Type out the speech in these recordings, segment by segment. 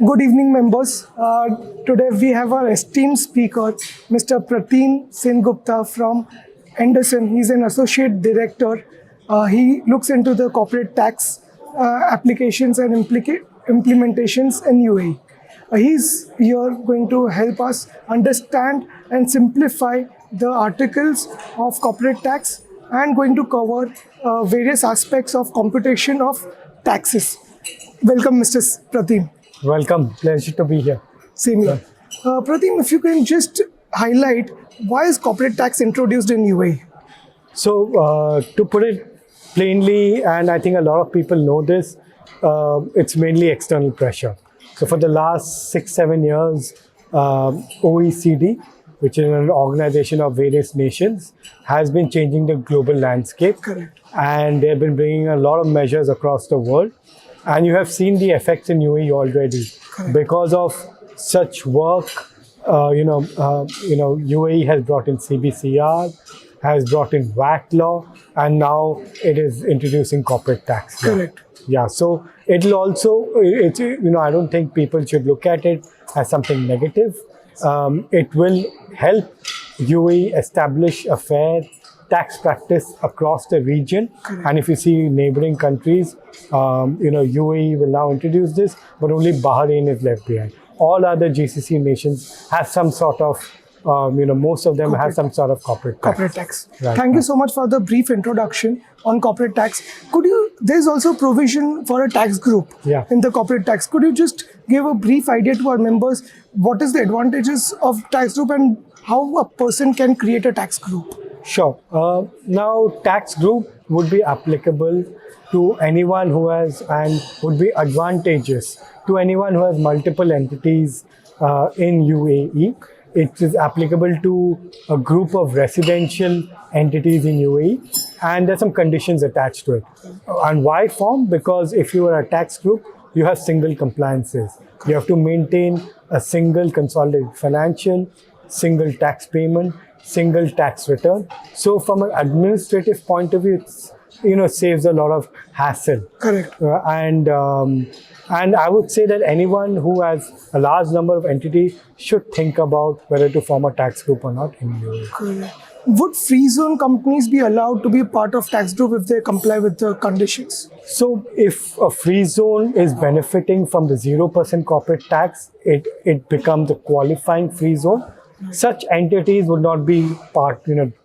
Good evening, members. Today we have our esteemed speaker, Mr. Prateem Sengupta from Anderson. He's an associate director. He looks into the corporate tax applications and implementations in UAE. He's here going to help us understand and simplify the articles of corporate tax and going to cover various aspects of computation of taxes. Welcome, Mr. Prateem. Welcome. Pleasure to be here. Same here. Prateem, if you can just highlight why is corporate tax introduced in UAE? So, to put it plainly, and I think a lot of people know this, it's mainly external pressure. So, for the last 6-7 years, OECD, which is an organization of various nations, has been changing the global landscape. Correct. And they've been bringing a lot of measures across the world. And you have seen the effects in UAE already. Correct. Because of such work. UAE has brought in CBCR, has brought in VAT law, and now it is introducing corporate tax. Correct. Yeah. So it'll also, I don't think people should look at it as something negative. It will help UAE establish a fair tax practice across the region. Correct. And if you see neighboring countries, UAE will now introduce this, but only Bahrain is left behind. All other GCC nations have some sort of, most of them have some sort of corporate tax. Right. Thank you so much for the brief introduction on corporate tax. There's also provision for a tax group in the corporate tax. Could you just give a brief idea to our members, what is the advantages of tax group and how a person can create a tax group? Sure. Now, tax group would be applicable to anyone who has, and would be advantageous to anyone who has multiple entities in UAE. It is applicable to a group of residential entities in UAE, and there's some conditions attached to it. And why form? Because if you are a tax group, you have single compliances. You have to maintain a single consolidated financial, single tax payment, single tax return. So from an administrative point of view, it's, saves a lot of hassle. Correct. And I would say that anyone who has a large number of entities should think about whether to form a tax group or not in UAE. Correct. Would free zone companies be allowed to be part of tax group if they comply with the conditions? So if a free zone is benefiting from the 0% corporate tax, it becomes a qualifying free zone. Such entities would not be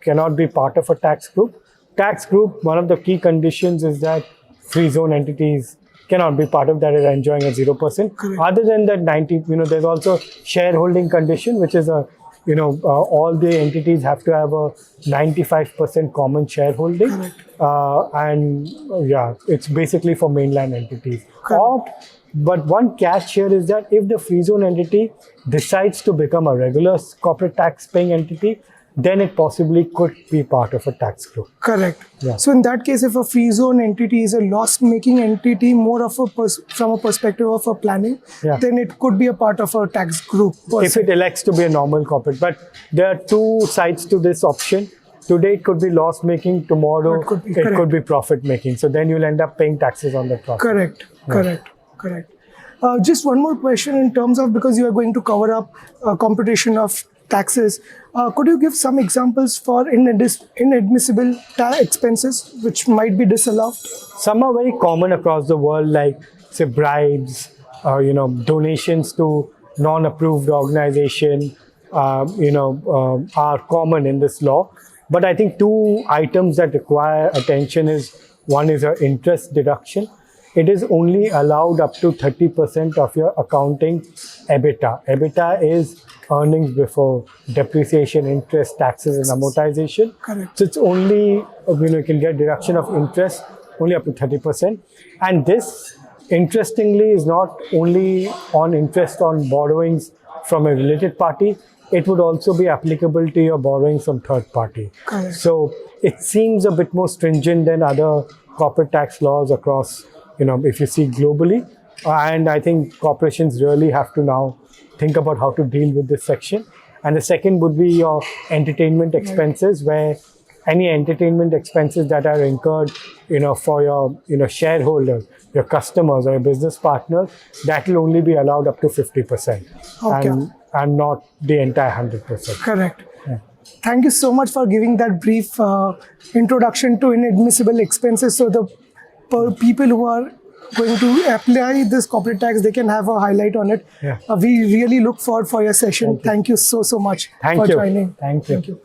cannot be part of a tax group. Tax group, one of the key conditions is that free zone entities cannot be part of that, are enjoying a 0%. Correct. Other than that, there's also shareholding condition, which is all the entities have to have a 95% common shareholding. Correct. It's basically for mainland entities. But one catch here is that if the free zone entity decides to become a regular corporate tax paying entity, then it possibly could be part of a tax group. Correct. Yeah. So in that case, if a free zone entity is a loss-making entity, more of from a perspective of a planning, then it could be a part of a tax group. If it elects to be a normal corporate. But there are two sides to this option. Today it could be loss-making, tomorrow it could be profit-making. So then you'll end up paying taxes on the profit. Correct. Just one more question in terms of, because you are going to cover up computation of taxes, could you give some examples for inadmissible tax expenses which might be disallowed? Some are very common across the world, like say bribes, donations to non-approved organization, are common in this law. But I think two items that require attention is, one is an interest deduction. It is only allowed up to 30% of your accounting EBITDA. EBITDA is earnings before depreciation, interest, taxes, and amortization. Correct. So it's only, you can get deduction of interest only up to 30%. And this, interestingly, is not only on interest on borrowings from a related party, it would also be applicable to your borrowings from third party. Correct. So it seems a bit more stringent than other corporate tax laws across, if you see globally. And I think corporations really have to now think about how to deal with this section. And the second would be your entertainment expenses, where any entertainment expenses that are incurred, for your, shareholders, your customers, or your business partners, that will only be allowed up to 50%, Okay. and not the entire 100%. Correct. Thank you so much for giving that brief introduction to inadmissible expenses. So the people who are going to apply this corporate tax, they can have a highlight on it. Yeah. We really look forward for your session. Thank you so much Thank for you. joining. Thank you.